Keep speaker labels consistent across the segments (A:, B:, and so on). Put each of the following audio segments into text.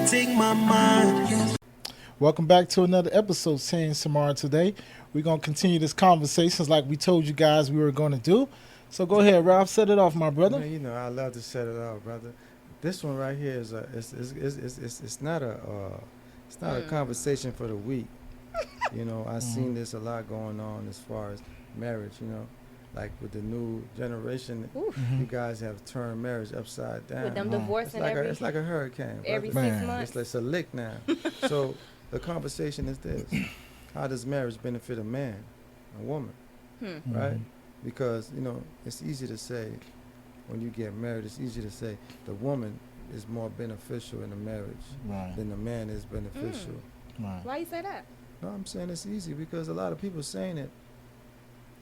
A: affecting my mind.
B: Welcome back to another episode of Saying Samara today. We're going to continue this conversations like we told you guys we were going to do. So go ahead, Ralph, set it off, my brother.
C: Man, you know, I love to set it off, brother. This one right here is it's not a conversation for the weak. You know, I've seen this a lot going on as far as marriage, you know. Like with the new generation, you guys have turned marriage upside down.
D: With them divorcing
C: it's like a hurricane.
D: Every
C: brother.
D: 6 months.
C: It's a lick now. So the conversation is this: how does marriage benefit a man, a woman, right? Because you know it's easy to say when you get married. It's easy to say the woman is more beneficial in the marriage than the man is beneficial.
D: Why you say that?
C: No, I'm saying it's easy because a lot of people saying it.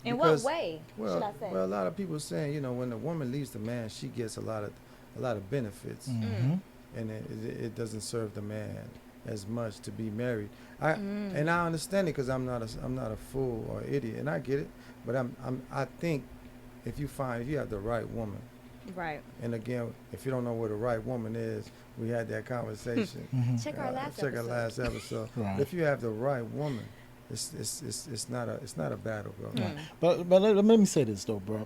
D: In what way should I say?
C: Well, a lot of people saying, you know, when the woman leaves the man, she gets a lot of benefits, and it doesn't serve the man as much to be married. And I understand it because I'm not a fool or idiot, and I get it. But I think if you have the right woman,
D: right.
C: And again, if you don't know what a right woman is, we had that conversation.
D: Check our last episode.
C: Right. If you have the right woman, it's not a battle, bro.
B: But let me say this though, bro.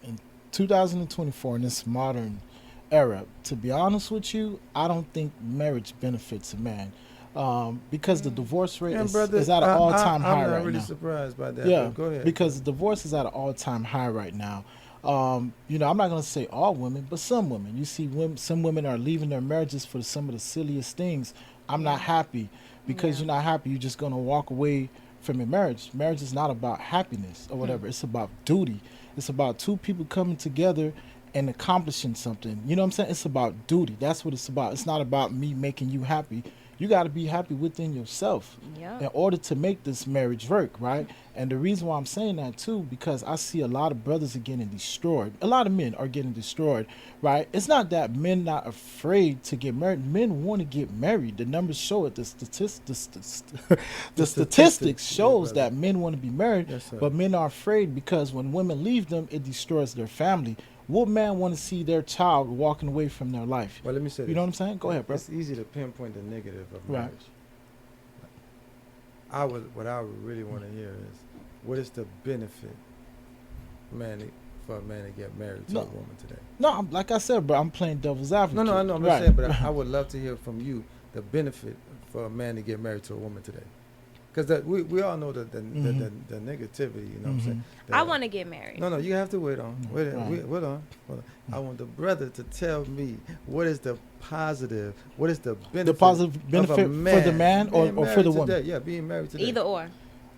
B: In 2024, in this modern era, to be honest with you, I don't think marriage benefits a man. Because the divorce rate is at an all-time high right now. I'm
C: not really surprised by that.
B: Yeah,
C: go ahead.
B: Because the divorce is at an all-time high right now. You know, I'm not going to say all women, but some women. You see, some women are leaving their marriages for some of the silliest things. I'm not happy. Because you're not happy, you're just going to walk away from your marriage. Marriage is not about happiness or whatever. It's about duty. It's about two people coming together and accomplishing something. You know what I'm saying? It's about duty. That's what it's about. It's not about me making you happy. You got to be happy within yourself in order to make this marriage work, right? And the reason why I'm saying that, too, because I see a lot of brothers are getting destroyed. A lot of men are getting destroyed, right? It's not that men not afraid to get married. Men want to get married. The numbers show it. The statistics shows that men want to be married, but men are afraid because when women leave them, it destroys their family. What man want to see their child walking away from their life?
C: Well, let me say
B: You know what I'm saying? Go ahead, bro.
C: It's easy to pinpoint the negative of marriage. What I would really want to hear is, what is the benefit for a man to get married to a woman today? No,
B: like I said, bro, I'm playing devil's advocate.
C: No, I know. I'm saying, but I would love to hear from you the benefit for a man to get married to a woman today. Because we all know the negativity, you know what I'm saying?
D: I want to get married.
C: No, you have to wait on. Wait on. I want the brother to tell me what is the positive, what is the benefit.
B: The positive benefit for the man or for the woman?
C: Yeah, being married today.
D: Either or.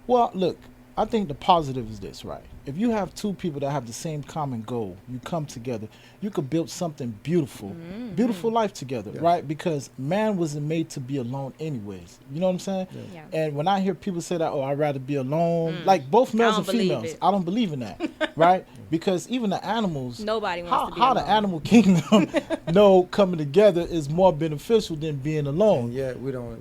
B: Well, look, I think the positive is this, right? If you have two people that have the same common goal, you come together, you could build something beautiful, beautiful life together, right? Because man wasn't made to be alone anyways. You know what I'm saying?
D: Yeah.
B: And when I hear people say that, I'd rather be alone, like both males and females, I don't believe in that, right? Because even the animals,
D: nobody wants to be
B: alone.
D: the
B: animal kingdom know coming together is more beneficial than being alone.
C: Yeah, we don't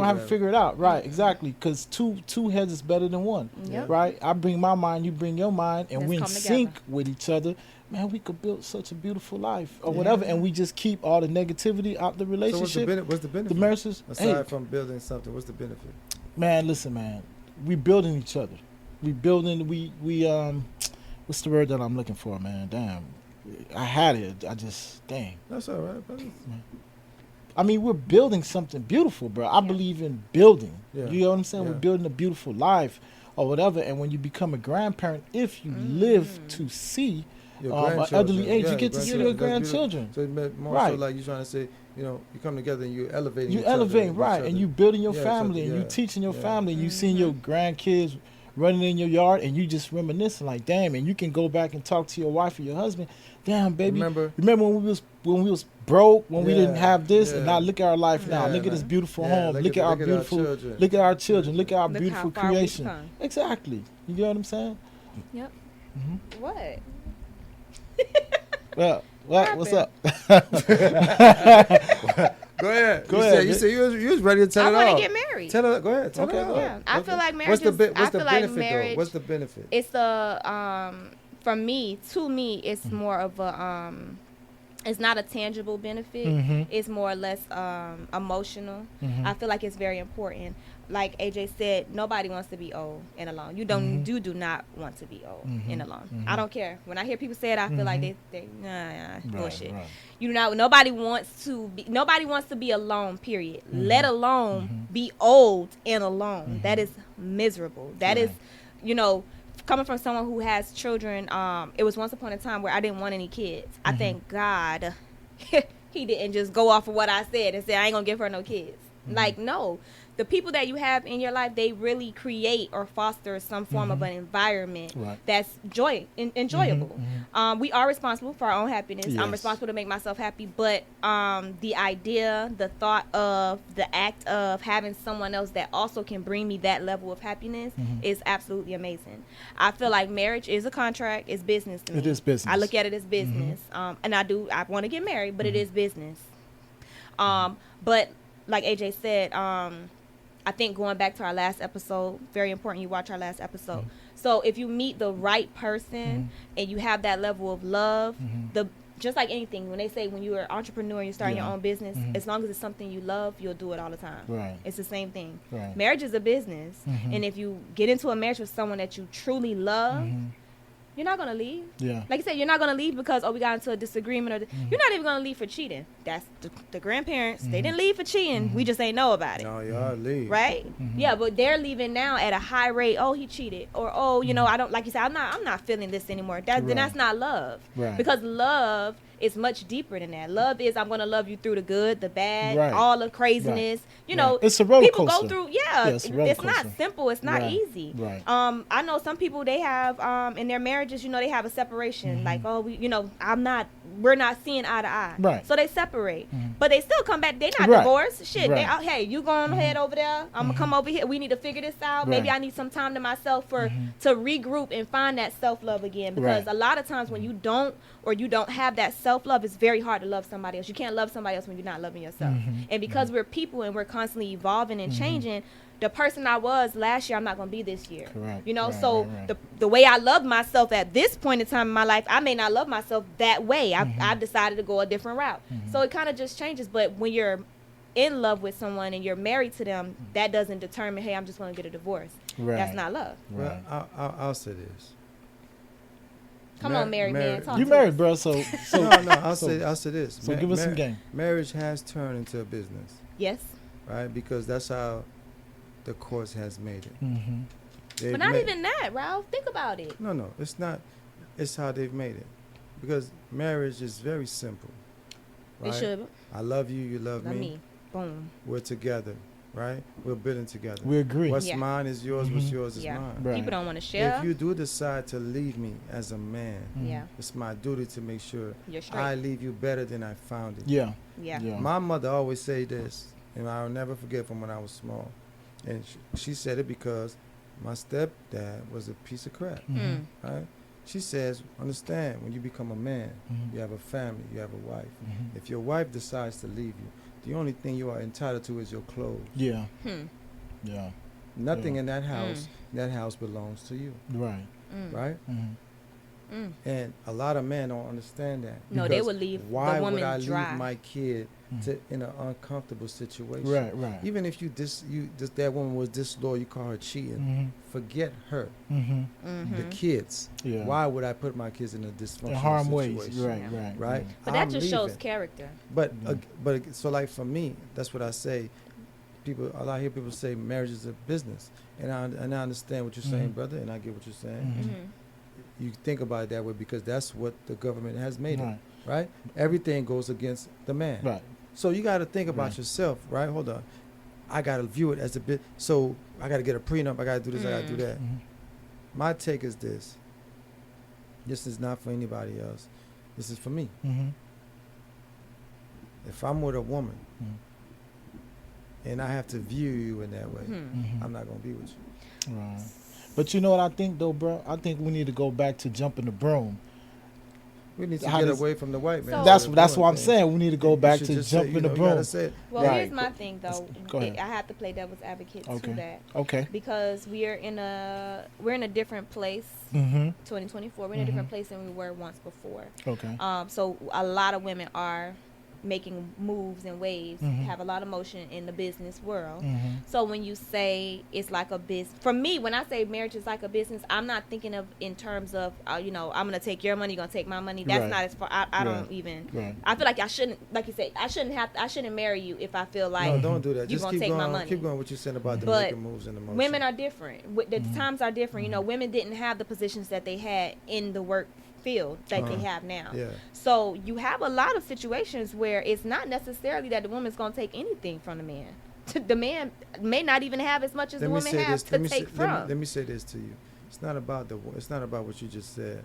C: have
B: to figure it out, right? Exactly, because two heads is better than one, right? I bring my mind, you bring your mind, and we're in sync with each other. Man, we could build such a beautiful life or whatever, and we just keep all the negativity out the relationship.
C: So what's the benefit?
B: The marriages,
C: aside from building something, what's the benefit?
B: Man, listen, man, we building each other. We building. We what's the word that I'm looking for, man? Damn, I had it. Dang.
C: That's all right, brother.
B: I mean, we're building something beautiful, bro. I believe in building. You know what I'm saying? We're building a beautiful life or whatever. And when you become a grandparent, if you live to see an elderly age, you get to see your grandchildren.
C: So more so like you're trying to say, you know, you come together and you're elevating
B: each other, right, and you building your family, and you teaching your family, and you seeing your grandkids running in your yard, and you just reminiscing like, damn, and you can go back and talk to your wife or your husband. Damn, baby, remember when we was broke, when we didn't have this, and now look at our life now. Look at this beautiful home. Look at our beautiful, look at our children. Look at our beautiful creation. Exactly. You get what I'm saying?
D: Yep. What?
B: Well, what's up?
C: Go ahead.
B: You
C: said you was ready to tell it all.
D: I want to get married.
C: Go ahead. Tell it all.
D: Yeah. I feel like marriage.
C: What's the benefit? What's the benefit?
D: It's to me, it's more of a it's not a tangible benefit. It's more or less emotional. I feel like it's very important. Like AJ said, nobody wants to be old and alone. You do not want to be old and alone. I don't care. When I hear people say it, I feel like they bullshit. Right. You know, nobody wants to be alone, period. Let alone be old and alone. That is miserable. That is, you know, coming from someone who has children, it was once upon a time where I didn't want any kids. I thank God he didn't just go off of what I said and say, I ain't gonna give her no kids. Like, no. The people that you have in your life, they really create or foster some form of an environment that's enjoyable. We are responsible for our own happiness. Yes. I'm responsible to make myself happy, but the idea, the thought of, the act of having someone else that also can bring me that level of happiness is absolutely amazing. I feel like marriage is a contract. It's business to me.
B: It is business.
D: I look at it as business. And I want to get married, but it is business. But like AJ said, I think going back to our last episode, very important you watch our last episode. So if you meet the right person and you have that level of love, just like anything, when they say when you're an entrepreneur and you're starting your own business, as long as it's something you love, you'll do it all the time. Right. It's the same thing. Right. Marriage is a business. And if you get into a marriage with someone that you truly love, you're not going to leave. Yeah. Like you said, you're not going to leave because, we got into a disagreement. You're not even going to leave for cheating. That's the grandparents. They didn't leave for cheating. We just ain't know about it.
C: No, y'all leave.
D: Right? Yeah, but they're leaving now at a high rate. Oh, he cheated. Or, you know, I don't, like you said, I'm not feeling this anymore. Then that's not love. Right. Because love is much deeper than that. Love is, I'm going to love you through the good, the bad, all the craziness. You know,
B: it's a roller
D: people
B: coaster.
D: go through, it's not simple. It's not easy. Right. I know some people, they have, in their marriages, you know, they have a separation. Like, we're not seeing eye to eye. Right. So they separate. But they still come back. They're not divorced. Shit. They out, hey, you going ahead over there. I'm going to come over here. We need to figure this out. Maybe I need some time to myself to regroup and find that self-love again. Because a lot of times when you don't have that self-love, it's very hard to love somebody else. You can't love somebody else when you're not loving yourself. And because we're people and we're constantly evolving and changing, the person I was last year, I'm not going to be this year. Correct. You know, the way I love myself at this point in time in my life, I may not love myself that way. I've decided to go a different route. So it kind of just changes. But when you're in love with someone and you're married to them, that doesn't determine, hey, I'm just going to get a divorce. Right. That's not love.
C: Right. Well, I'll say this.
D: Come on, married man.
B: You married, bro. So
C: no. I'll say this.
B: So give us some game.
C: Marriage has turned into a business.
D: Yes.
C: Right, because that's how the courts has made it.
D: But not even that, Ralph. Think about it.
C: No, it's not. It's how they've made it. Because marriage is very simple. Right?
D: It should.
C: I love you. You love me.
D: Boom.
C: We're together. Right? We're building together.
B: We agree.
C: What's mine is yours. What's yours is mine.
B: Right.
D: People don't want to share.
C: If you do decide to leave me as a man, it's my duty to make sure I leave you better than I found it.
B: Yeah.
C: My mother always say this, and I'll never forget from when I was small. And she said it because my stepdad was a piece of crap. Right? She says, understand, when you become a man, you have a family, you have a wife. If your wife decides to leave you, the only thing you are entitled to is your clothes. Yeah. Yeah. Nothing in that house belongs to you. Right. Right? And a lot of men don't understand that.
D: No, they would leave the woman
C: would I
D: dry.
C: leave my kid in an uncomfortable situation?
B: Right.
C: Even if that woman was disloyal, you call her cheating. Forget her. The kids. Yeah. Why would I put my kids in a dysfunctional situation? Right.
D: But that just shows character.
C: But so like for me, that's what I say. I hear people say marriage is a business, and I understand what you're saying, brother, and I get what you're saying. You think about it that way because that's what the government has made it, right? Everything goes against the man. Right. So you got to think about yourself, right? Hold on. I got to view it as a bit. So I got to get a prenup. I got to do this. I got to do that. My take is this. This is not for anybody else. This is for me. If I'm with a woman and I have to view you in that way, I'm not going to be with you.
B: Right. But you know what I think, though, bro? I think we need to go back to jumping the broom.
C: We need to
B: How
C: get
B: does-
C: away from the white man.
D: So-
B: That's
C: doing
B: what I'm
C: things.
B: saying. We need to go
C: You
B: back
C: should
B: to
C: just
B: jump
C: say,
B: in the
C: you gotta
B: broom.
C: say it.
D: Well,
B: Right.
D: here's my thing though.
B: Go ahead.
D: I have to play devil's advocate
B: Okay.
D: to that
B: Okay.
D: because we're in a different place.
B: Mm-hmm.
D: 2024, we're in a different place than we were once before.
B: Okay.
D: So a lot of women are making moves and waves,
B: Mhm.
D: have a lot of motion in the business world.
B: Mm-hmm.
D: So when you say it's like a business, for me, when I say marriage is like a business, I'm not thinking of in terms of, I'm going to take your money, you're going to take my money. That's
B: Right.
D: not as far, I
B: Right.
D: don't even,
B: Right.
D: I feel like I shouldn't, like you say, I shouldn't marry you if I feel like
C: No, don't do that.
D: you
C: Just
D: gonna
C: keep
D: take
C: going.
D: my money.
C: Keep going. What you said about the
D: But
C: making moves and the motion.
D: women are different. The times are different. Women didn't have the positions that they had in the work field that they have now.
C: Yeah.
D: So you have a lot of situations where it's not necessarily that the woman's going to take anything from the man. The man may not even have as much as the woman has to take from.
C: Let me say this to you. It's not about what you just said.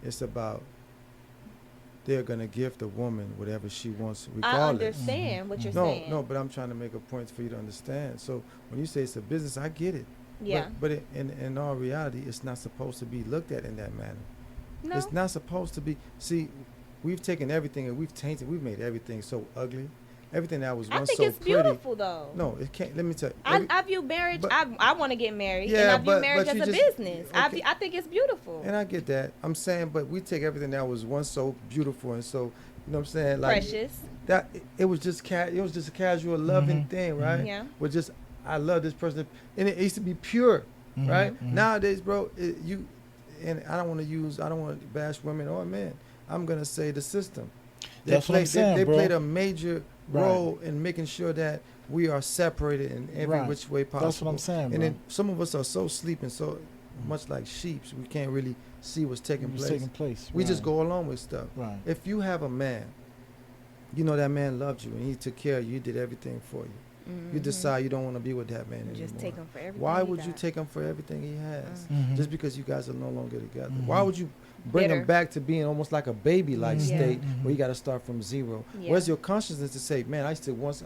C: It's about they're gonna give the woman whatever she wants,
D: I
C: regardless.
D: understand what you're
C: No,
D: saying.
C: no, but I'm trying to make a point for you to understand. So when you say it's a business, I get it.
D: Yeah.
C: But in all reality, it's not supposed to be looked at in that manner.
D: No.
C: It's not supposed to be. See, we've taken everything and we've tainted. We've made everything so ugly. Everything that was
D: I
C: once
D: think
C: so
D: it's
C: pretty.
D: beautiful though.
C: No, it can't. Let me tell you.
D: I view marriage.
C: but-
D: I want to get married, and
C: Yeah,
D: I view
C: but-
D: marriage
C: but
D: as
C: you
D: a
C: just-
D: business.
C: okay.
D: I think it's beautiful.
C: And I get that. I'm saying, but we take everything that was once so beautiful and so, you know what I'm saying? Like
D: Precious.
C: that. It was just it was just a casual loving thing, right?
D: Yeah.
C: With just I love this person, and it used to be pure, right?
B: Mhm.
C: Nowadays, bro, and I don't want to bash women or men. I'm gonna say the system.
B: That's what I'm saying,
C: they
B: bro.
C: played a major
B: Right.
C: role in making sure that we are separated in every
B: Right.
C: which way possible.
B: That's what I'm saying, bro.
C: And then some of us are so sleeping, so much like sheep, we can't really see what's taking
B: What's
C: place.
B: taking place.
C: We just
B: Right.
C: go along with stuff.
B: Right.
C: If you have a man, you know that man loved you and he took care of you, he did everything for you. You decide you don't want to be with that man anymore.
D: Just take him for everything.
C: Why
D: he
C: would you
D: got.
C: take him for everything he has?
B: Mhm.
C: Just because you guys are no longer together.
B: Mhm.
C: Why would you bring
D: Bitter.
C: him back to being almost like a baby-like
B: Mhm.
C: state
B: Mhm.
C: where you got to start from zero?
D: Yeah.
C: Where's your consciousness to say, man,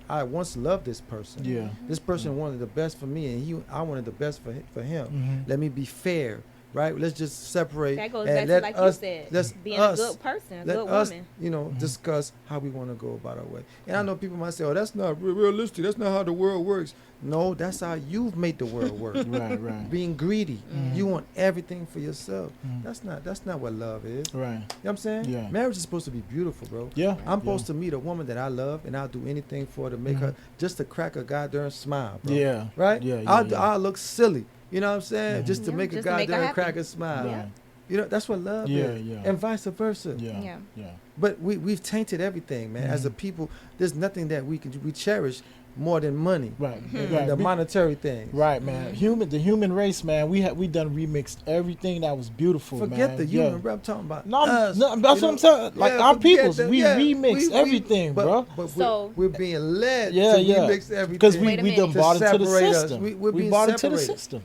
C: I once loved this person.
B: Yeah.
C: This person wanted the best for me, and I wanted the best for him.
B: Mhm.
C: Let me be fair, right? Let's just separate.
D: That goes
C: and
D: back to
C: let
D: like
C: us,
D: you said,
C: let's
D: being
C: us,
D: a good person, a
C: let
D: good
C: us,
D: woman.
B: Mhm.
C: discuss how we want to go about our way. And I know people might say, "Oh, that's not realistic. That's not how the world works." No, that's how you've made the world work.
B: Right. Right.
C: Being greedy,
B: Mhm.
C: you want everything for yourself.
B: Mhm.
C: That's not what love is. You know
B: Right.
C: what I'm saying?
B: Yeah.
C: Marriage is supposed to be beautiful, bro.
B: Yeah.
C: I'm supposed to meet a woman that I love, and I'll do anything for her to make her just to crack a goddamn smile, bro.
B: Yeah.
C: Right?
B: Yeah. Yeah.
C: I'll look silly. You know what I'm saying?
B: Mhm.
C: Just to
D: Yeah,
C: make a
D: just to make her
C: goddamn
D: happy.
C: crack a smile.
D: Yeah.
B: Right.
C: You know, that's what love
B: Yeah,
C: is.
B: yeah.
C: And vice versa.
B: Yeah.
D: Yeah.
B: Yeah.
C: But we've tainted everything, man. As a
B: Mhm.
C: people, there's nothing that we cherish more than money.
B: Right.
C: And
B: Right.
C: the
B: We-
C: monetary things.
B: Right, man. The human race, man. We done remixed everything that was beautiful,
C: Forget
B: man.
C: the
B: Yeah.
C: human, bro. I'm talking about
B: No,
C: us.
B: no, that's
C: you
B: what
C: know?
B: I'm saying. Like
C: Yeah,
B: our
C: forget
B: peoples,
C: that.
B: we
C: Yeah,
B: remix everything,
C: but,
B: bro.
C: But
D: So-
C: we're being led
B: Yeah,
C: to
B: yeah.
C: remix everything.
B: Because
D: Wait a
B: we done
D: minute.
B: bought
C: To
B: into the
C: separate us.
B: system.
C: We're
B: We
C: being
B: bought into the
C: separated.
B: system.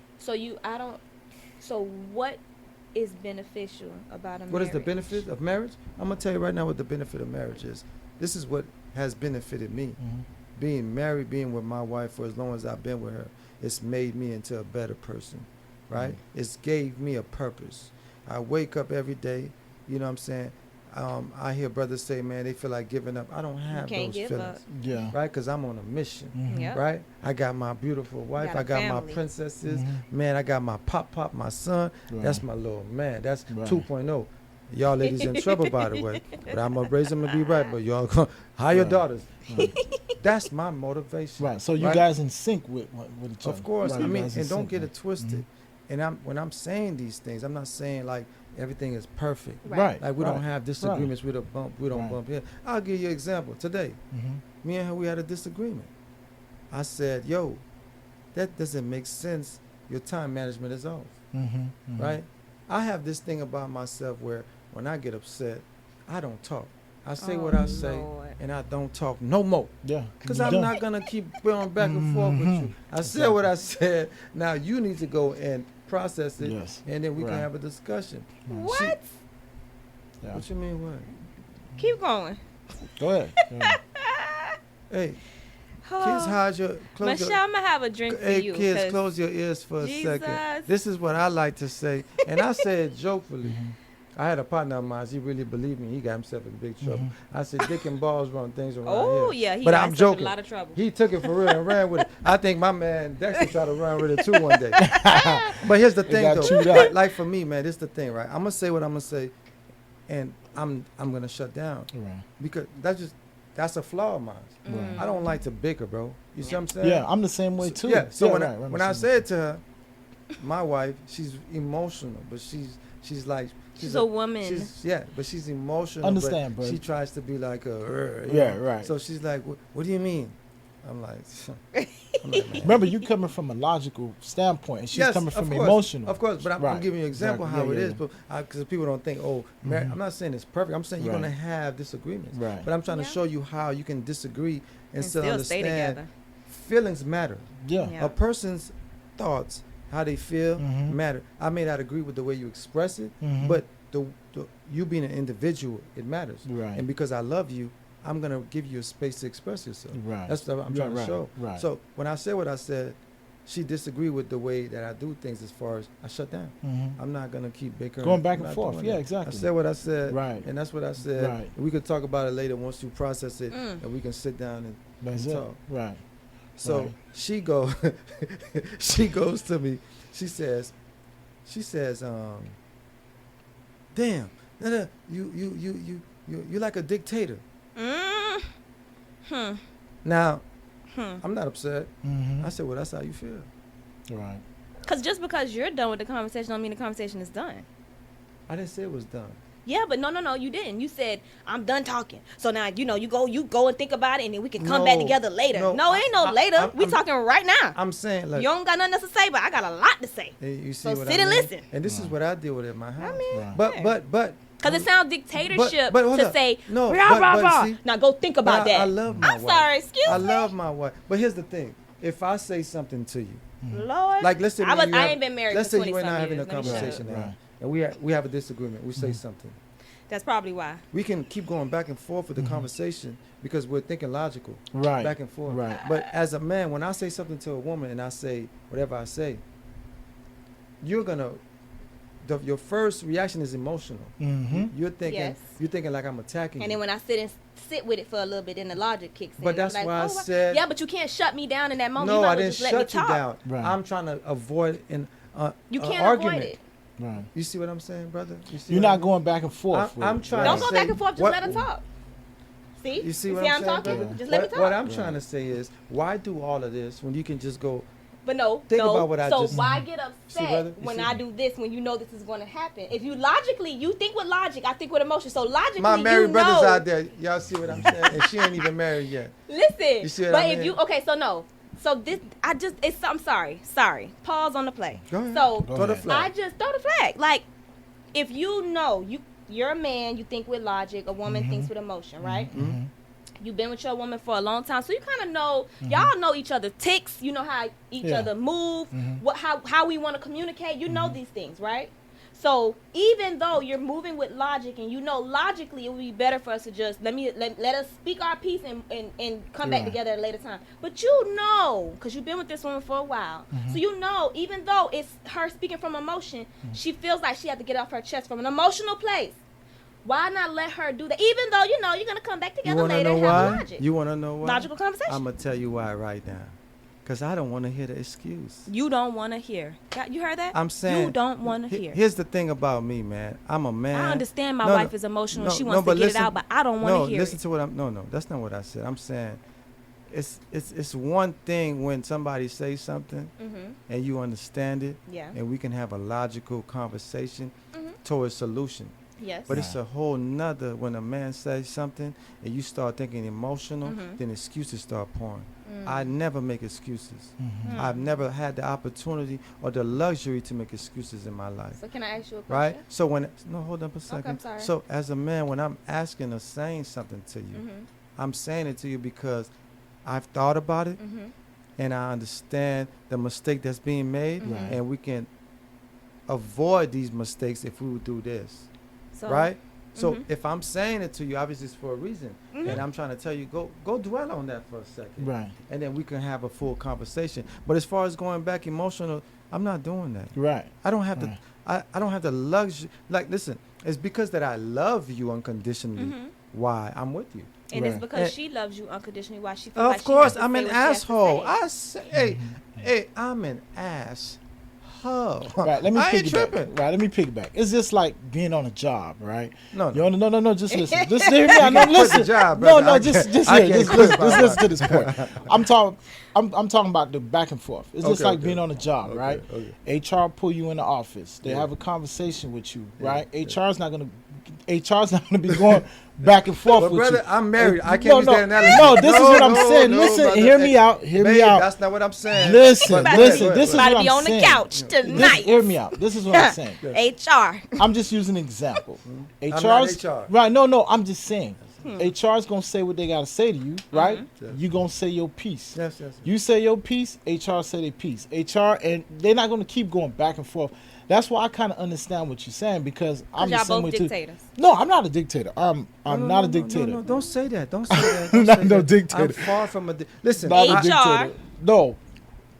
D: So what is beneficial about a marriage?
C: What is the benefit of marriage? I'm gonna tell you right now what the benefit of marriage is. This is what has benefited me.
B: Mhm.
C: Being married, being with my wife for as long as I've been with her, it's made me into a better person, right? It's gave me a purpose. I wake up every day, you know what I'm saying? I hear brothers say, man, they feel like giving up. I don't have
D: can't
C: those
D: give
C: feelings,
D: up.
B: Yeah.
C: right? Because I'm on a mission,
B: Mhm.
D: Yep.
C: right? I got my beautiful wife.
D: got a
C: I got my
D: family.
C: princesses.
B: Mhm.
C: Man, I got my pop, my son.
B: Right.
C: That's my little man. That's
B: Right.
C: 2.0. Y'all ladies in trouble, by the way. But I'm going to raise them to be right. But y'all hire your
B: Right.
C: daughters.
B: Right.
C: That's my motivation.
B: Right. So you
C: Right?
B: guys in sync with each other.
C: Of course.
B: Right,
C: I
B: you
C: mean,
B: guys in
C: and don't
B: sync,
C: get
B: right.
C: it twisted. And when I'm saying these things, I'm not saying like everything is perfect.
B: Right.
C: Like we
B: right.
C: don't have disagreements. We don't bump. We don't
B: Right.
C: bump here. I'll give you an example. Today,
B: Mhm.
C: me and her, we had a disagreement. I said, yo, that doesn't make sense. Your time management is off.
B: Mhm. Mhm.
C: Right? I have this thing about myself where when I get upset, I don't talk. I say what I say,
D: Lord.
C: and I don't talk no more.
B: Yeah.
C: Because
B: You
C: I'm
B: done.
C: not going to keep going back and forth with you. I said what I said. Now you need to go and process it,
B: Yes.
C: and then we
B: Right.
C: can have a discussion.
D: What?
B: Yeah.
C: What you mean what?
D: Keep going.
B: Go ahead. Yeah.
C: Hey,
D: Oh.
C: kids, hide your... Close
D: Michelle,
C: your,
D: I'm gonna have a drink for
C: hey,
D: you.
C: kids,
D: 'cause
C: close your ears for a
D: Jesus.
C: second. This is what I like to say, and I say it jokefully. I had a partner of mine. He really believed me. He got himself in big trouble. I said, "Dick and balls run things around
D: Oh
C: here."
D: yeah, he
C: But
D: got
C: I'm
D: himself in
C: joking.
D: a lot of trouble.
C: He took it for real and ran with it. I think my man Dexter tried to run with it too one day. But here's the thing,
B: got chewed
C: though.
B: up.
C: Like for me, man, this is the thing, right? I'm gonna say what I'm gonna say, and I'm gonna shut down
B: Right.
C: because that's a flaw of mine.
B: Right.
C: I don't like to bicker, bro. You see what I'm saying?
B: Yeah, I'm the same way too.
C: Yeah. So
B: right,
C: when I said to her, my wife, she's emotional, but she's like
D: She's a woman.
C: But she's emotional.
B: Understand,
C: but
B: bro.
C: she tries to be like a
B: Yeah, right.
C: So she's like, what do you mean? I'm like, man.
B: Remember, you coming from a logical standpoint, and she's
C: Yes,
B: coming from
C: of course,
B: emotional.
C: Of course, but I'm
B: Right.
C: giving you an example
B: Exactly.
C: how
B: Yeah,
C: it
B: yeah,
C: is, but because people don't think, I'm not saying it's perfect. I'm saying you're
B: Right.
C: gonna have disagreements,
B: Right.
C: but I'm trying to
D: Yeah.
C: show you how you can disagree and still
D: still stay
C: understand.
D: together.
C: Feelings matter.
B: Yeah.
D: Yeah.
C: A person's thoughts, how they feel,
B: Mhm.
C: matter. I may not agree with the way you express it,
B: Mhm.
C: but the you being an individual, it matters.
B: Right.
C: And because I love you, I'm gonna give you a space to express yourself.
B: Right.
C: That's what I'm trying to
B: Right,
C: show.
B: right.
C: So when I said what I said, she disagreed with the way that I do things. As far as I shut down,
B: Mhm.
C: I'm not gonna keep bickering.
B: Going back
C: I'm
B: and
C: not
B: forth.
C: doing
B: Yeah,
C: that.
B: exactly.
C: I said what I said,
B: Right.
C: and that's what I said.
B: Right.
C: And we could talk about it later once you process it,
D: Mm.
C: and we can sit down and
B: That's it.
C: talk.
B: Right.
C: So
B: Right.
C: she she goes to me. She says, damn, no, you like a dictator.
D: Mm. Hmm.
C: Now,
D: Hmm.
C: I'm not upset.
B: Mhm.
C: I said, well, that's how you feel.
B: Right.
D: Because just because you're done with the conversation don't mean the conversation is done.
C: I didn't say it was done.
D: Yeah, but no, you didn't. You said I'm done talking. So now you go and think about it, and then we can come back
C: No,
D: together later.
C: no,
D: No, ain't no
C: I-
D: later. We
C: I'm-
D: talking right now.
C: I'm saying, like,
D: You don't got nothing else to say, but I got a lot to say.
C: you see
D: So
C: what
D: sit
C: I
D: and
C: mean?
D: listen.
C: And this is
B: Right.
C: what I deal with at my house.
D: I mean,
B: Right.
C: But
D: because it sounds dictatorship
C: but hold
D: to
C: up.
D: say,
C: No,
D: rah,
C: but-
D: rah,
C: but
D: rah.
C: see-
D: Now go think about
C: but
D: that.
C: I love my
D: I'm
C: wife.
D: sorry, excuse
C: I
D: me.
C: love my wife. But here's the thing. If I say something to you,
D: Lord.
C: like let's say
D: I
C: you
D: ain't been married
C: let's
D: for
C: say you
D: 20
C: and I
D: some
C: having a
D: years. Let me shut
C: conversation
B: up.
C: now,
B: Right.
C: and we have a disagreement. We say something.
D: That's probably why.
C: We can keep going back and forth with the conversation because we're thinking logical,
B: Right.
C: back and forth.
B: Right.
C: But as a man, when I say something to a woman and I say whatever I say, you're gonna. Your first reaction is emotional.
B: Mhm.
C: You're thinking.
D: Yes.
C: You're thinking like I'm attacking
D: And
C: you.
D: then when I sit with it for a little bit, then the logic kicks in.
C: But
D: I'm
C: that's
D: like,
C: why I
D: oh,
C: said-
D: yeah, but you can't shut me down in that moment.
C: No,
D: you might
C: I
D: as well
C: didn't
D: just let me
C: shut you
D: talk.
C: down.
B: Right.
C: I'm trying to avoid an
D: You
C: a
D: can't
C: argument.
D: avoid it.
B: Right.
C: You see what I'm saying, brother? You see
B: You're
C: what I
B: not
C: mean?
B: going back and forth. with
C: I'm
B: it.
C: trying
D: Don't
C: to
D: go
C: say
D: back and forth. Just
C: what-
D: let her talk. See?
C: You see
D: you
C: what
D: see
C: I'm
D: I'm
C: saying,
D: talking?
C: brother?
D: Just let me talk.
C: What I'm
B: Right.
C: trying to say is, why do all of this when you can just go?
D: But no,
C: Think
D: no.
C: about what I
D: so
C: just-
D: why get
C: See, brother?
D: upset
C: You
D: when
C: see?
D: I do this when you know this is going to happen? If you logically, you think with logic, I think with emotion. So logically,
C: My married
D: you
C: brothers
D: know.
C: out there, y'all see what I'm saying? And she ain't even married yet.
D: Listen,
C: You see what
D: but
C: I
D: if
C: mean?
D: you okay, so no, so this I'm sorry. Pause on the play.
C: Go ahead.
D: So
B: Go
C: Throw the
B: ahead.
C: flag.
D: I just throw the flag. Like if you know you're a man, you think with logic. A woman thinks with emotion, right?
B: Mhm.
D: You've been with your woman for a long time, so you kind of know y'all know each other ticks. You know how each
B: Yeah.
D: other move,
B: Mhm.
D: how we want to communicate. You know these things, right? So even though you're moving with logic, and you know logically it would be better for us to just let us speak our piece and come back
B: Right.
D: together at a later time. But you know, because you've been with this woman for a while, so you know even though it's her speaking from emotion, she feels like she had to get it off her chest from an emotional place. Why not let her do that? Even though you know you're gonna come back
C: You
D: together
C: want to
D: later
C: know
D: and have a
C: why?
D: logic.
C: You want to know why?
D: Logical conversation.
C: I'm gonna tell you why right now, because I don't want to hear the excuse.
D: You don't want to hear. You heard that?
C: I'm saying
D: you don't want to hear.
C: Here's the thing about me, man. I'm a man.
D: I understand my
C: No,
D: wife
C: no,
D: is emotional.
C: no,
D: she
C: no,
D: wants
C: but
D: to get
C: listen-
D: it out, but I don't want to
C: No,
D: hear
C: listen
D: it.
C: to what I'm. No, that's not what I said. I'm saying, it's one thing when somebody says something
D: Mm-hmm.
C: and you understand it,
D: Yeah.
C: and we can have a logical conversation
D: Mhm.
C: towards solution.
D: Yes.
C: But it's a whole nother when a man says something and you start thinking emotional,
D: Mhm.
C: then excuses start pouring.
D: Mm.
C: I never make excuses.
B: Mhm.
C: I've never had the opportunity or the luxury to make excuses in my life.
D: So can I ask you a
C: Right?
D: question?
C: So hold up a second.
D: I'm sorry.
C: So as a man, when I'm asking or saying something to you,
D: Mm-hmm.
C: I'm saying it to you because I've thought about it
D: Mm-hmm.
C: and I understand the mistake that's being made,
D: Mhm.
B: Right.
C: and we can avoid these mistakes if we would do this.
D: So,
C: Right? So
D: Mhm.
C: if I'm saying it to you, obviously it's for a reason.
D: Mhm.
C: And I'm trying to tell you, go dwell on that for a second.
B: Right.
C: And then we can have a full conversation. But as far as going back emotional, I'm not doing that.
B: Right.
C: I don't have
B: Right.
C: I don't have the luxury. Like, listen, It's because that I love you unconditionally. Why I'm with you.
D: And it's
B: Right.
D: because she loves you unconditionally. Why she feels like
C: Of
D: she
C: course,
D: has to
C: I'm
D: say
C: an
D: what she has to
C: asshole.
D: say.
C: I say, hey, I'm an asshole.
B: Right, let me
C: I ain't
B: piggyback.
C: tripping.
B: Right, let me piggyback. It's just like being on a job, right?
C: No,
B: No. Just listen. Just hear me out. No,
C: can quit the
B: listen.
C: job,
B: No,
C: brother.
B: no.
C: I
B: Just
C: can't-
B: hear.
C: I can't
B: Just
C: quit
B: listen.
C: my
B: Just listen
C: life.
B: to this point. I'm talking about the back and forth. It's just
C: Okay,
B: like
C: okay.
B: being on a job, right?
C: Okay.
B: HR pull you in the office. They
C: Yeah.
B: have a conversation with you, right?
C: Yeah.
B: HR's not gonna be going back and forth
C: But
B: with
C: brother,
B: you.
C: I'm married. I can't
B: no,
C: use
B: no,
C: that analogy.
B: no. This is what I'm saying.
C: no,
B: Listen,
C: brother.
B: hear me out. Hear me
C: Babe,
B: out.
C: That's not what I'm saying.
B: Listen,
C: But-
B: listen.
C: go
B: This is
C: ahead,
B: what
D: About to
B: I'm
D: be on the
B: saying.
D: couch tonight.
B: Hear me out. This is what I'm saying.
D: HR.
B: I'm just using an example.
C: not
B: HR's
C: HR.
B: right. No. I'm just saying. HR's gonna say what they gotta say to you, right?
C: Yes.
B: You gonna say your piece.
C: Yes.
B: You say your piece. HR say their piece. HR and they're not gonna keep going back and forth. That's why I kind of understand what you're saying because I'm the
D: Y'all
B: same
D: both
B: way too.
D: dictators.
B: No, I'm not a dictator. I'm not a dictator.
C: No, don't say that. Don't say that.
B: I'm
C: Don't
B: not
C: say
B: no
C: that.
B: dictator.
C: I'm far from a. Listen,
B: Not a
D: HR.
B: dictator. No,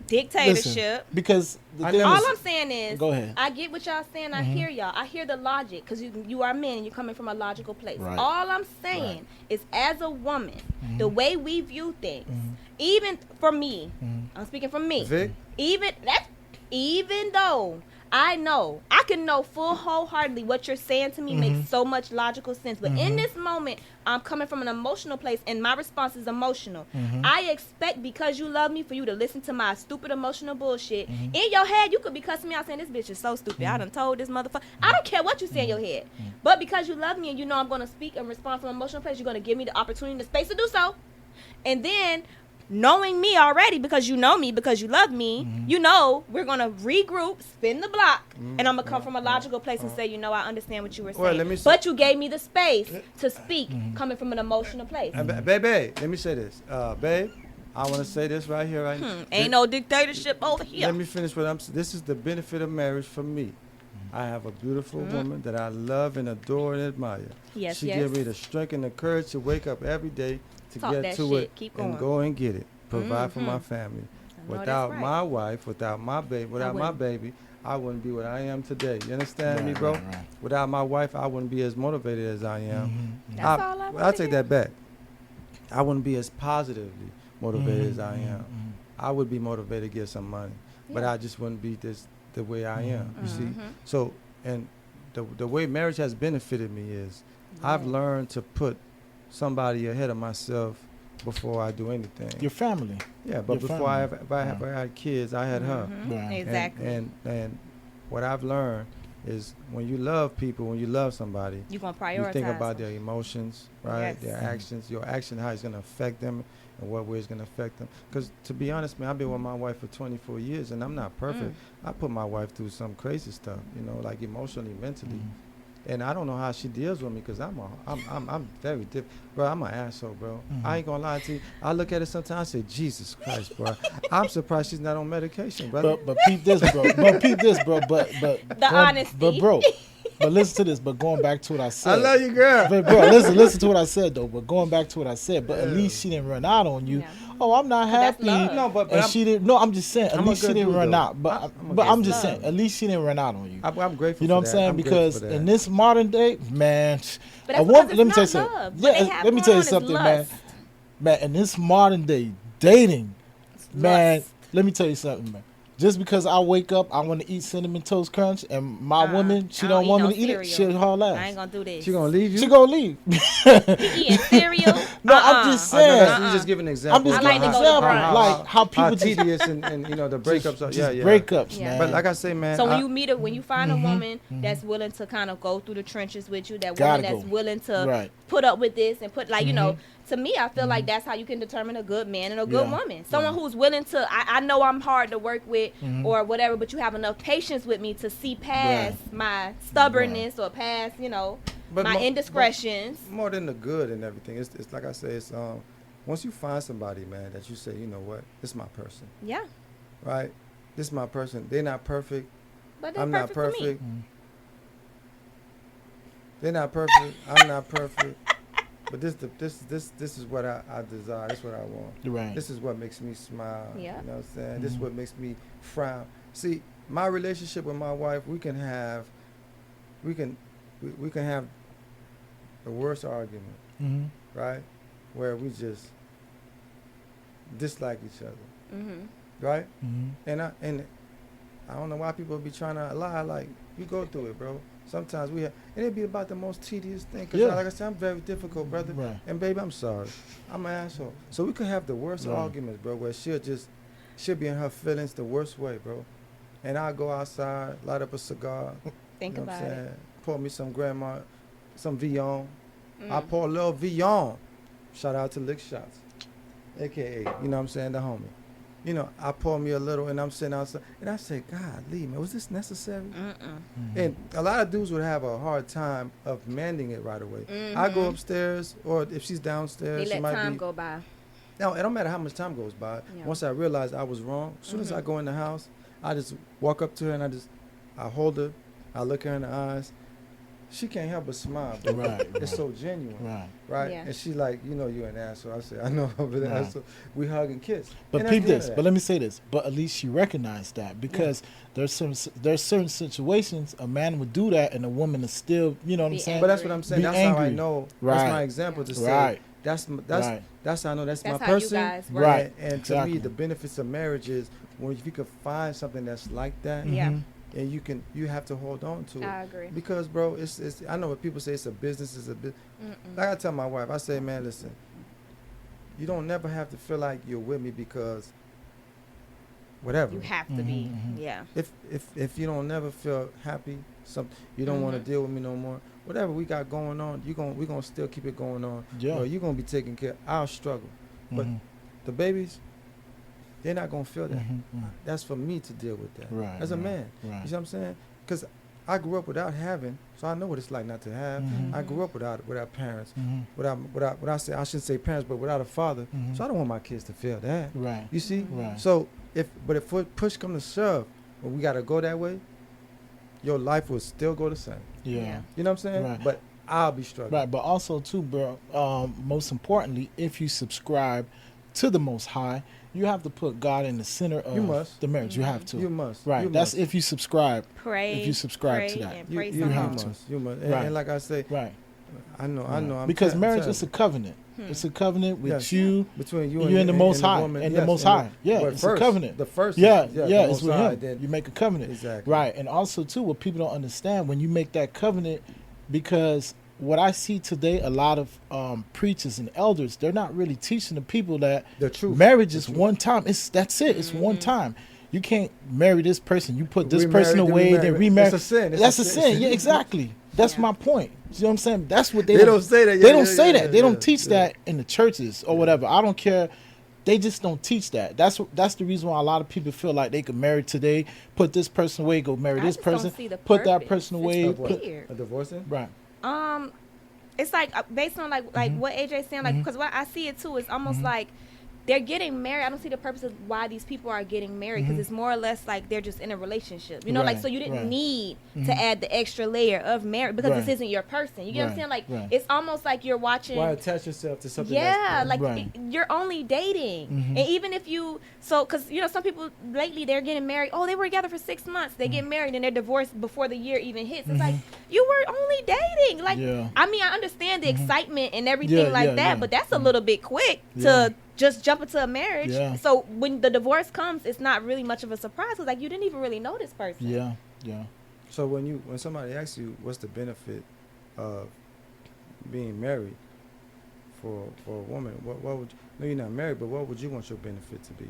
D: Dictatorship.
B: listen, because the
C: I
B: thing
C: never
B: is,
D: All I'm saying is,
B: Go ahead.
D: I get what y'all saying. I hear y'all. I hear the logic because you are men and you're coming from a logical place.
B: Right.
D: All I'm saying is, as a woman, the way we view things,
B: Mm-hmm.
D: even for me, I'm speaking for me.
C: Vic.
D: Even though I know I can know full wholeheartedly what you're saying to me makes so much logical sense, but in this moment, I'm coming from an emotional place, and my response is emotional. I expect because you love me for you to listen to my stupid emotional bullshit. In your head, you could be cussing me out saying this bitch is so stupid. I done told this motherfucker. I don't care what you say in your head, but because you love me and you know I'm gonna speak and respond from an emotional place, you're gonna give me the opportunity and the space to do so, and then. Knowing me already, because you know me, because you love me, you know we're gonna regroup, spin the block, and I'm gonna come from a logical place and say, you know, I understand what you were
C: Well,
D: saying,
C: let me
D: but you gave me the space to speak, coming from an emotional place.
C: Baby, let me say this. Babe, I want to say this right here, right now.
D: Ain't no dictatorship over here.
C: Let me finish what I'm saying. This is the benefit of marriage for me. I have a beautiful woman that I love and adore and admire.
D: Yes,
C: she
D: yes.
C: gives me the strength and the courage to wake up every day to
D: Talk
C: get
D: that
C: to
D: shit.
C: it
D: Keep
C: and
D: going.
C: go and get it. Provide for my family.
D: know
C: Without
D: that's right.
C: my wife, without my baby, without my
D: wouldn't.
C: baby, I wouldn't be what I am today. You understand me,
B: Right,
C: bro?
B: right.
C: Without my wife, I wouldn't be as motivated as I am.
D: That's all I want
C: I'll
D: to
C: take
D: hear.
C: that back. I wouldn't be as positively motivated as I am. I would be motivated to get some money, but I just wouldn't be the way I am. You see, so and the way marriage has benefited me is I've learned to put somebody ahead of myself before I do anything.
B: Your family.
C: Yeah, but
B: your
C: before I
B: family.
C: had kids, I had her.
B: Right.
D: Exactly.
C: And what I've learned is when you love people, when you love somebody,
D: You gonna prioritize.
C: you think about
D: them.
C: their emotions, right?
D: Yes.
C: Their actions, your action, how it's going to affect them and what way it's going to affect them. Because to be honest, man, I've been with my wife for 24 years and I'm not perfect. I put my wife through some crazy stuff, you know, like emotionally, mentally. And I don't know how she deals with me because I'm very different. Bro, I'm an asshole, bro. I ain't going to lie to you. I look at it sometimes I say, Jesus Christ, bro. I'm surprised she's not on medication, brother.
B: But peep this, bro. But
D: honesty.
B: But bro, but listen to this. But going back to what I said.
C: I love you, girl.
B: But bro, listen to what I said though. But going back to what I said. But at least she didn't run out on you.
D: Yeah.
B: Oh, I'm not
D: that's
B: happy.
D: love.
C: No, but
B: and
C: I'm-
B: she didn't. No, I'm just saying. At
C: I'm a
B: least she
C: good
B: didn't
C: dude,
B: run
C: though.
B: out. But
C: I'm a
B: but
C: good
B: I'm just
D: dude.
B: saying. At least she didn't run out on you.
C: I'm grateful
B: You know
C: for
B: what I'm
C: that.
B: saying?
C: I'm
B: Because
C: grateful for that.
B: in this modern day, man,
D: But
B: a
D: that's
B: woman.
D: because
B: Let me
D: it's
B: tell you
D: not
B: something.
D: love. What they have
B: Let me tell
D: going
B: you
D: on is
B: something, man.
D: lust.
B: Man, in this modern day dating, man,
D: lust.
B: let me tell you something, man. Just because I wake up, I want to eat cinnamon toast crunch, and my woman, she
D: I
B: don't want
D: eat
B: me to eat it.
D: cereal.
B: She'll haul
D: I ain't
B: ass.
D: gonna do this.
C: She going to leave you?
B: She gonna leave.
D: eating cereal.
B: No, I'm just
C: Oh, no,
B: saying.
C: no, you just give an example.
B: I'm just
D: I like
B: giving
D: to
B: an
D: go to
B: example,
D: brunch.
B: like how people
C: how
B: just,
C: tedious and you know the breakups are.
B: just
C: Yeah, yeah.
B: breakups,
D: Yeah.
B: man.
C: But like I say, man.
D: So when
C: I-
D: you meet when you find a woman that's willing to kind of go through the trenches with you, that
B: Gotta
D: woman that's
B: go.
D: willing to
B: Right.
D: put up with this and put like you know, to me, I feel like that's how you can determine a good man and a good
B: Yeah.
D: woman. Someone who's willing to. I know I'm hard to work with or whatever, but you have enough patience with me to see past my stubbornness or past
C: But
D: my
C: mo-
D: indiscretions.
C: more than the good and everything, it's like I say, it's once you find somebody, man, that you say, you know what, this is my person,
D: Yeah,
C: right? This is my person. They're not perfect.
D: but they're
C: I'm not
D: perfect for me.
C: perfect. They're not perfect. I'm not perfect. But this is what I desire. This is what I want.
B: Right.
C: This is what makes me smile.
D: Yeah.
C: You know what I'm saying? This is what makes me frown. See, my relationship with my wife, we can we can have the worst argument,
B: Mm-hmm.
C: right? Where we just dislike each other,
D: Mm-hmm.
C: right?
B: Mm-hmm.
C: And I don't know why people be trying to lie. Like, you go through it, bro. Sometimes and it be about the most tedious thing. Cause
B: Yeah.
C: like I said, I'm very difficult, brother.
B: Right.
C: And baby, I'm sorry. I'm an asshole. So we could have the worst
B: Right.
C: arguments, bro, where she'll be in her feelings the worst way, bro. And I'll go outside, light up a cigar.
D: Think
C: You know what
D: about
C: I'm
D: it.
C: saying? Pour me some grandma, some Villon.
D: Mm.
C: I pour a little Villon. Shout out to Lick Shots, AKA, you know what I'm saying, the homie. You know, I pour me a little and I'm sitting outside and I say, God, Lee, man, was this necessary?
B: Mm-hmm.
C: And a lot of dudes would have a hard time of mending it right away. I go upstairs, or if she's downstairs,
D: They
C: she
D: let
C: might
D: time
C: be.
D: go by.
C: No, it don't matter how much time goes by.
D: Yeah.
C: Once I realize I was wrong, as soon as I go in the house, I just walk up to her and I hold her, I look her in the eyes. She can't help but smile, bro.
B: Right,
C: It's so genuine,
B: Right.
C: right?
D: Yeah.
C: And she like, you know, you're an asshole. I say, I know, I'm an
B: Right.
C: asshole. We hug and kiss.
B: But
C: And that's
B: peep
C: the end
B: this.
C: of
B: But
C: that.
B: let me say this. But at least she recognized that because there's certain situations a man would do that and a woman is still, you know what I'm
D: Be
B: saying?
C: But that's what I'm saying.
B: Be
C: That's how I
B: angry.
C: know.
B: Right.
C: That's my example to say.
B: Right.
C: That's
B: Right.
C: that's how I know that's
D: That's
C: my
D: how you
C: person.
D: guys work.
B: Right.
C: And to
B: Exactly.
C: me, the benefits of marriage is when if you could find something that's like that,
D: Yeah.
B: Mhm.
C: and you have to hold on to it.
D: I agree.
C: Because, bro, it's I know what people say it's a business, it's a bit. Like I tell my wife, I say, man, listen, you don't never have to feel like you're with me because whatever.
D: You have to be.
B: Mhm, mhm.
D: Yeah.
C: If you don't never feel happy, you don't want to deal with me no more. Whatever we got going on, we're gonna still keep it going on.
B: Yeah.
C: Bro, you're gonna be taking care. I'll struggle, but
B: Mhm.
C: the babies, they're not gonna feel that.
B: Mhm, mhm.
C: That's for me to deal with that.
B: Right,
C: As a
B: right,
C: man,
B: right.
C: you see what I'm saying? Because I grew up without having, so I know what it's like not to have.
B: Mhm.
C: I grew up without parents,
B: Mhm.
C: without I say I shouldn't say parents, but without a father.
B: Mhm.
C: So I don't want my kids to feel that.
B: Right.
C: You see?
B: Right.
C: So if push come to shove, when we gotta go that way, your life will still go the same.
B: Yeah.
C: You know what I'm saying?
B: Right.
C: But I'll be struggling.
B: Right, but also too, bro. Most importantly, if you subscribe to the Most High, you have to put God in the center of
C: You must.
B: the marriage. You have to.
C: You must.
B: Right.
C: You
B: That's
C: must.
B: if you subscribe.
D: Pray.
B: If you subscribe to
D: pray
B: that.
D: and
C: You,
D: pray
C: you,
D: some
B: have
D: more.
B: to.
C: must. You must. And,
B: Right.
C: and like I say,
B: Right.
C: I know. I'm
B: Because marriage
C: telling
B: is a
C: you.
B: covenant. It's a covenant with
C: Yes.
B: you,
C: Between you
B: you and the Most High,
C: woman.
B: and
C: Yes,
B: the Most High. Yeah,
C: but
B: it's
C: first,
B: a covenant.
C: The first,
B: Yeah,
C: is, the
B: it's
C: Most
B: with
C: High,
B: him.
C: then-
B: You make a covenant.
C: Exactly.
B: Right, and also too, what people don't understand when you make that covenant, because what I see today, a lot of preachers and elders, they're not really teaching the people that
C: The truth.
B: marriage
C: The
B: is
C: truth.
B: one time. That's it. It's one time. You can't marry this person. You put this
C: Remarry,
B: person
C: then
B: away,
C: remarry.
B: then remarry.
C: It's a sin. It's
B: That's
C: a
B: a
C: sin.
B: sin. Yeah, exactly. That's
D: Yeah.
B: my point. You know what I'm saying? That's what
C: They don't say that.
B: They
C: Yeah,
B: don't
C: yeah,
B: say
C: yeah,
B: that. They
C: yeah,
B: don't teach
C: yeah.
B: that in the churches or whatever. I don't care. They just don't teach that. That's the reason why a lot of people feel like they could marry today, put this person away, go marry
D: I
B: this
D: just don't
B: person,
D: see the
B: put that
D: purpose.
B: person
D: It's
B: away.
C: Of what?
D: weird.
C: A divorcing?
B: Right.
D: It's like based on like what AJ saying, like because what I see it too is almost like they're getting married. I don't see the purpose of why these people are getting married because it's more or less like they're just in a relationship. You know, like
B: Right,
D: so you didn't
B: right.
D: need to add the extra layer of marriage because this
B: Right.
D: isn't your person. You get what I'm
B: Right,
D: saying? Like
B: right.
D: it's almost like you're watching.
C: Why attach yourself to something?
D: Yeah,
C: that's
D: like
B: Right.
D: you're only dating, and even if you because some people lately they're getting married. Oh, they were together for 6 months. They get married and they're divorced before the year even hits. It's like you were only dating. Like
B: Yeah.
D: I mean, I understand the excitement and everything
B: Yeah,
D: like
B: yeah,
D: that,
B: yeah.
D: but that's a little bit quick
B: Yeah.
D: to just jump into a marriage.
B: Yeah.
D: So when the divorce comes, it's not really much of a surprise because like you didn't even really know this person.
B: Yeah. Yeah.
C: So when somebody asks you what's the benefit of being married for a woman, what would no, you're not married, but what would you want your benefit to be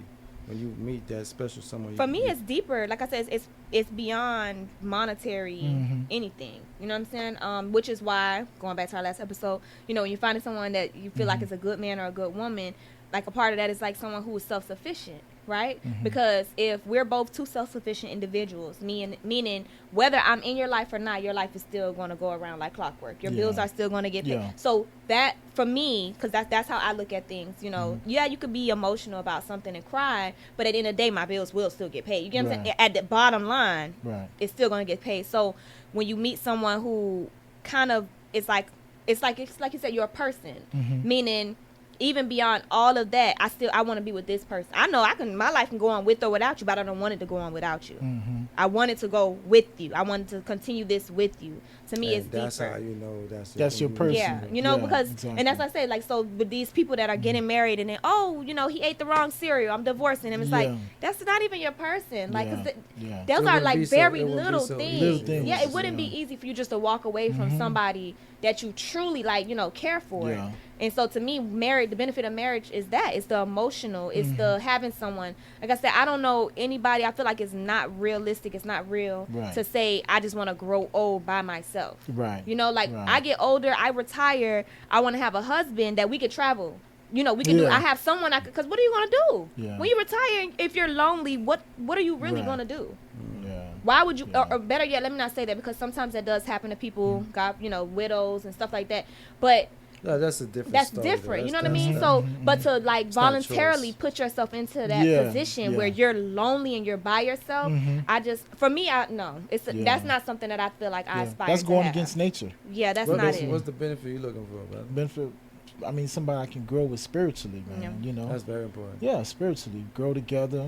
C: when you meet that special someone?
D: For me, it's deeper. Like I said, it's beyond monetary anything. You know what I'm saying? Which is why, going back to our last episode, when you're finding someone that you feel like is a good man or a good woman, like a part of that is like someone who is self-sufficient, right? Because if we're both two self-sufficient individuals, meaning whether I'm in your life or not, your life is still going to go around like clockwork. Your bills
B: Yeah.
D: are still going to get paid.
B: Yeah.
D: So that, for me, because that's how I look at things, yeah, you could be emotional about something and cry, but at the end of the day, my bills will still get paid. You get what I'm
B: Right.
D: saying? At the bottom line,
B: Right.
D: it's still going to get paid. So when you meet someone who kind of it's like you said, you're a person, meaning even beyond all of that, I want to be with this person. I know my life can go on with or without you, but I don't want it to go on without you. I want it to go with you. I wanted to continue this with you. To me, it's
C: that's
D: deeper.
C: how you know
B: that's your person.
D: Yeah, you know, because
B: exactly.
D: and that's what I say. Like, so with these people that are getting married, and then he ate the wrong cereal, I'm divorcing him. It's like that's not even your person. Like, those are like very little things.
B: Little things.
D: Yeah, it wouldn't be easy for you just to walk away from somebody that you truly care for.
B: Yeah.
D: And so to me, the benefit of marriage is that it's the emotional, it's the having someone. Like I said, I don't know anybody. I feel like it's not realistic. It's not real to say I just want to grow old by myself.
B: Right.
D: I get older, I retire. I want to have a husband that we could travel. We can do. I have someone because what are you gonna do when you retire? If you're lonely, what are you really gonna do?
B: Yeah.
D: Why would you? Or better yet, let me not say that, because sometimes that does happen to people, widows and stuff like that. But
C: no, that's a different.
D: That's
C: story,
D: different. You know what I
C: that's
D: mean? So, but to voluntarily put yourself into that position where you're lonely and you're by yourself, that's not something that I feel like I aspire to have.
B: That's going against nature.
D: Yeah, that's not it.
C: What's the benefit you're looking for, brother?
B: Benefit. I mean, somebody I can grow with spiritually, man.
C: That's very important.
B: Yeah, spiritually, grow together.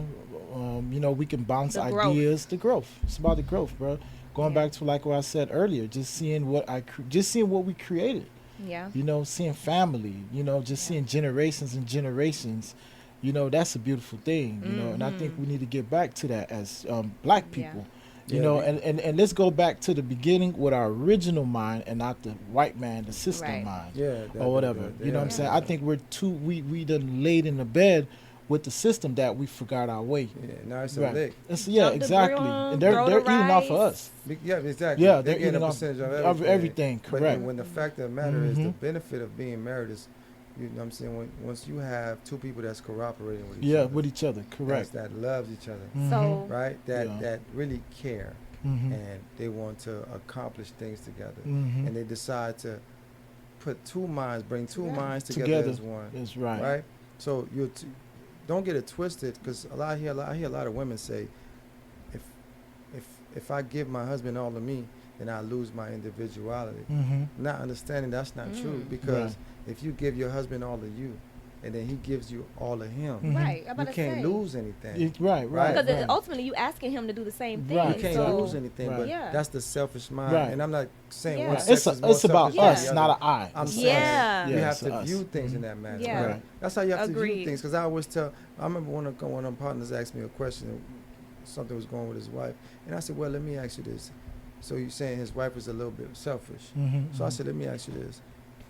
B: We can bounce
D: The
B: ideas. The growth. It's about the growth, bro. Going back to like what I said earlier, just seeing what we created.
D: Yeah.
B: Seeing family. Just seeing generations and generations. That's a beautiful thing. And I think we need to get back to that as Black people. And let's go back to the beginning with our original mind and not the white man, the system mind, or whatever. You know what I'm saying? I think we done laid in the bed with the system that we forgot our way.
C: Yeah, now it's a lick.
B: Exactly. And they're eating off of us.
C: Yeah, exactly.
B: Yeah,
C: they're
B: eating
C: getting a
B: off
C: percentage
B: of everything. Correct.
C: But when the fact of the matter is, the benefit of being married is, you know what I'm saying, once you have two people that's cooperating with each other.
B: Yeah, with each other. Correct.
C: That loves each other.
D: So
C: right? That really care. And they want to accomplish things together. And they decide to bring two minds together as one.
B: That's right.
C: Right? So don't get it twisted, because I hear a lot of women say, if I give my husband all of me, then I lose my individuality. Not understanding that's not true, because if you give your husband all of you, and then he gives you all of him,
D: right?
C: You can't lose anything.
B: Right.
D: Because ultimately you asking him to do the same thing.
C: You can't lose anything, but that's the selfish mind. And I'm not saying one sex is more
B: it's about us, not an I.
C: I'm saying you have to view things in that manner.
D: Yeah.
C: Right? That's how you have to view things. Because I always I remember one of my partners asked me a question. Something was going with his wife, and I said, "Well, let me ask you this. So you're saying his wife was a little bit selfish? So I said, let me ask you this: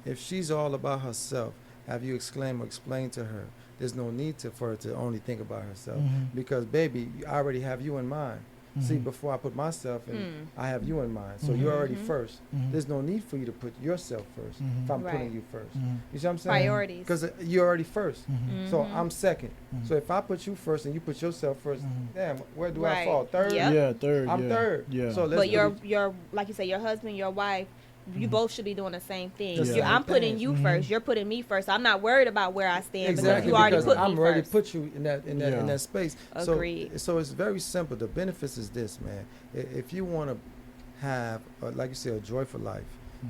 C: if she's all about herself, have you explained to her there's no need for her to only think about herself? Because, baby, I already have you in mind. See, before I put myself in, I have you in mind. So you're already first. There's no need for you to put yourself first if I'm putting you first. You see what I'm saying?
D: Priorities.
C: Because you're already first. So I'm second. So if I put you first and you put yourself first, damn, where do I fall? Third?
D: Yep.
B: Yeah, third.
C: I'm third.
B: Yeah.
C: So
D: but your like you say, your husband, your wife, you both should be doing the same thing. I'm putting you first. You're putting me first. I'm not worried about where I stand because you already put me
C: I'm ready
D: first.
C: to put you in that space.
D: Agreed.
C: So it's very simple. The benefits is this, man. If you want to have, like you say, a joyful life,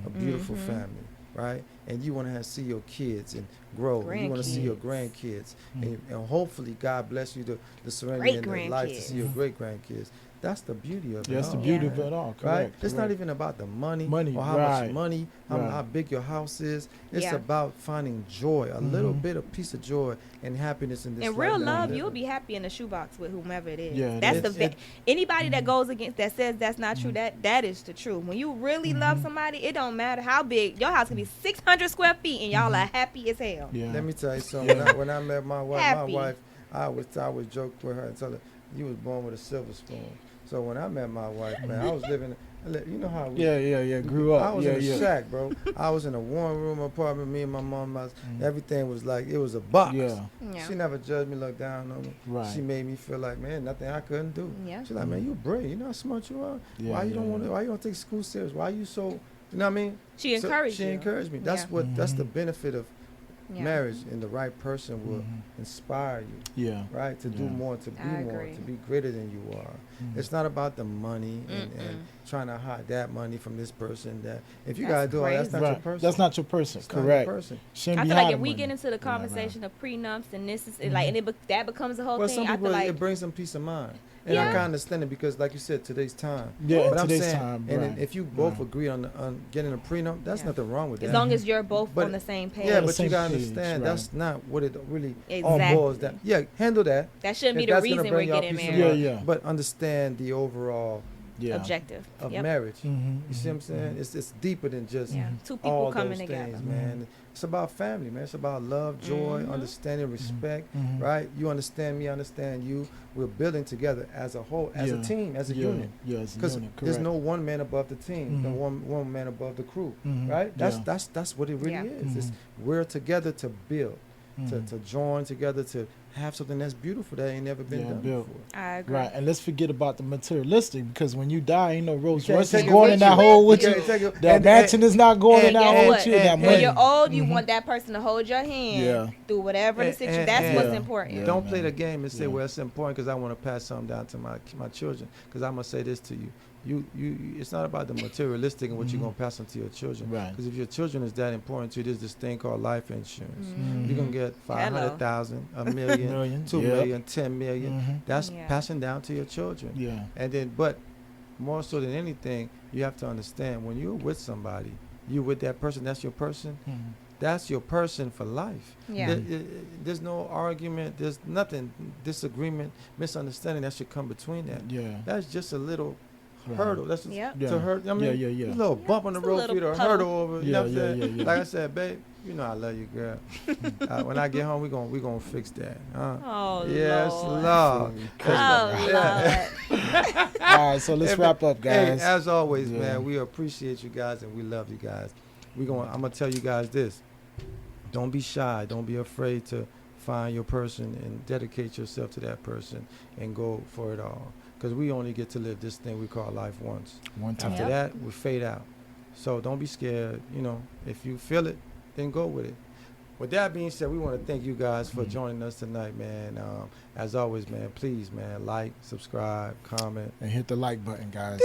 C: a beautiful family, right? And you want to see your kids and grow. You want to see your grandkids, and hopefully God bless you the serenity and the life to see your great grandkids. That's the beauty of it.
B: That's the beauty of it all. Correct.
C: Right? It's not even about the money or how much money, how big your house is. It's about finding joy, a little bit of piece of joy and happiness in this life.
D: And real love, you'll be happy in the shoebox with whomever it is.
B: Yeah,
D: that's anybody that goes against that says that's not true. That is the truth. When you really love somebody, it don't matter how big your house can be, 600 square feet, and y'all are happy as hell.
B: Yeah.
C: Let me tell you something. When I met my wife, I would joke with her and tell her, "You was born with a silver spoon." So when I met my wife, man, I was living. You know how we
B: grew up.
C: I was in a shack, bro. I was in a one-room apartment. Me and my mom, everything was like it was a box. She never judged me, looked down on me.
B: Right.
C: She made me feel like, man, nothing I couldn't do.
D: Yeah.
C: She's like, man, you brilliant. You know how smart you are. Why you don't take school serious? Why you so? You know what I mean?
D: She encouraged
C: me. That's the benefit of marriage, and the right person will inspire you.
B: Yeah.
C: Right, to do more, to be
D: I
C: more,
D: agree.
C: to be greater than you are. It's not about the money and trying to hide that money from this person. That if you gotta
D: That's
C: do all that's
D: crazy.
C: not your
B: Right.
C: person.
B: That's not your person.
C: It's not your
B: Correct.
C: person.
B: Shouldn't
D: I
B: be
D: feel like
B: hiding
D: if we
B: money.
D: get into the conversation of prenups and this is like, and that becomes a whole
C: Well,
D: thing.
C: some
D: I
C: people
D: feel like
C: it brings them peace of mind, and I
D: Yeah.
C: can understand it because, like you said, today's time.
B: Yeah,
C: But I'm
B: today's
C: saying,
B: time.
C: and
B: Right.
C: if you both
B: Right.
C: agree on getting a prenup, that's
D: Yeah.
C: nothing wrong with that.
D: as long as you're both
C: But-
D: on the same page.
C: yeah,
B: the
C: but
B: same
C: you gotta
B: page,
C: understand
B: right.
C: that's not what it really all
D: Exactly.
C: boils down. Yeah, handle that.
D: That shouldn't be
C: If
D: the
C: that's gonna
D: reason we're
C: bring y'all
D: getting
C: peace of
D: married.
B: Yeah,
C: mind.
B: yeah.
C: But understand the overall
B: Yeah.
D: Objective.
C: of
D: Yep.
C: marriage.
B: Mhm,
C: You see what I'm saying? It's deeper than just
D: Yeah. Two people
C: all
D: coming
C: those
D: together.
C: things, man. It's about family, man. It's about love, joy, understanding, respect, right? You understand me, I understand you. We're building together as a whole, as a
B: Yeah.
C: team, as a
B: Yeah.
C: unit.
B: Yeah, as a
C: Because
B: unit.
C: there's
B: Correct.
C: no one man above the team, no one man above the crew, right? That's
B: Yeah.
C: that's what it really
D: Yeah.
C: is. It's, we're together to build, to join together, to have something that's beautiful that ain't never been
B: Yeah,
C: done
B: build.
C: before.
D: I agree.
B: Right, and let's forget about the materialistic because when you die, ain't no Rolls
C: can't
B: Royce is
C: take it
B: going
C: with
B: in that
C: you.
B: hole with
C: You
B: you.
C: can't take it-
B: That
C: and-
B: mansion is not going in
D: And
B: that
D: guess
B: hole
D: what?
B: with you. That
C: and-
D: When
B: money.
D: you're old, you want that person to hold your hand
B: Yeah.
D: through whatever the
C: And-
D: situation.
C: and-
D: That's
C: and-
D: what's
B: Yeah.
D: important.
B: Yeah.
C: Don't play
B: man.
C: the game and say,
B: Yeah.
C: well, it's important because I want to pass something down to my children. Because I'm going to say this to you. It's not about the materialistic and what you're going to pass on to your children.
B: Right.
C: Because if your children is that important to you, there's this thing called life insurance.
B: Mm-hmm.
C: You're going to get 500,000, a million,
B: Million,
C: 2
B: yep.
C: million, 10 million. That's
D: Yeah.
C: passing down to your children.
B: Yeah.
C: And then, but more so than anything, you have to understand when you're with somebody, you with that person, that's your person. That's your person for life.
D: Yeah.
C: There's no argument. There's nothing, disagreement, misunderstanding that should come between that.
B: Yeah.
C: That's just a little
B: Right.
C: hurdle. That's just
D: Yep.
B: Yeah.
C: to hurt. I mean,
B: Yeah.
C: a little bump on the
D: It's a
C: road
D: little
C: for you to
D: puddle.
C: hurdle over. You
B: Yeah,
C: know what I'm
B: yeah,
C: saying?
B: yeah.
C: Like I said, babe, you know I love you, girl. When I get home, we gonna fix that. Huh?
D: Oh,
C: Yes,
D: Lord.
C: Lord.
D: Oh,
C: Yeah.
D: Lord.
B: All right, so let's wrap up, guys.
C: Hey, as always,
B: Yeah.
C: man, we appreciate you guys and we love you guys. I'm gonna tell you guys this. Don't be shy. Don't be afraid to find your person and dedicate yourself to that person and go for it all. Because we only get to live this thing we call life once.
B: One time.
C: After
D: Yep.
C: that, we fade out. So don't be scared. You know, if you feel it, then go with it. With that being said, we want to thank you guys for joining us tonight, man. As always, man, please, man, like, subscribe, comment.
B: And hit the like button, guys.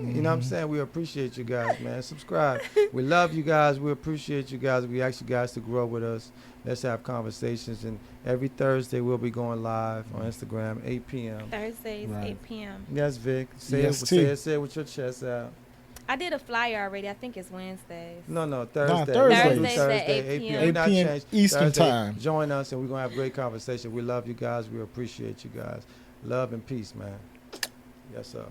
C: You know what I'm saying? We appreciate you guys, man. Subscribe. We love you guys. We appreciate you guys. We ask you guys to grow with us. Let's have conversations. And every Thursday, we'll be going live on Instagram, 8 p.m.
D: Thursdays,
B: Right.
D: 8 p.m.
C: Yes, Vic. Say
B: Yes,
C: it,
B: T.
C: say it with your chest out.
D: I did a flyer already. I think it's Wednesdays.
C: No, Thursday.
B: Thursdays.
C: We do
D: Thursdays at 8 p.m.
C: We
B: 8
C: not
B: p.m.
C: changed.
B: Eastern
C: Thursday,
B: time.
C: Join us, and we're going to have great conversation. We love you guys. We appreciate you guys. Love and peace, man. Yes, sir.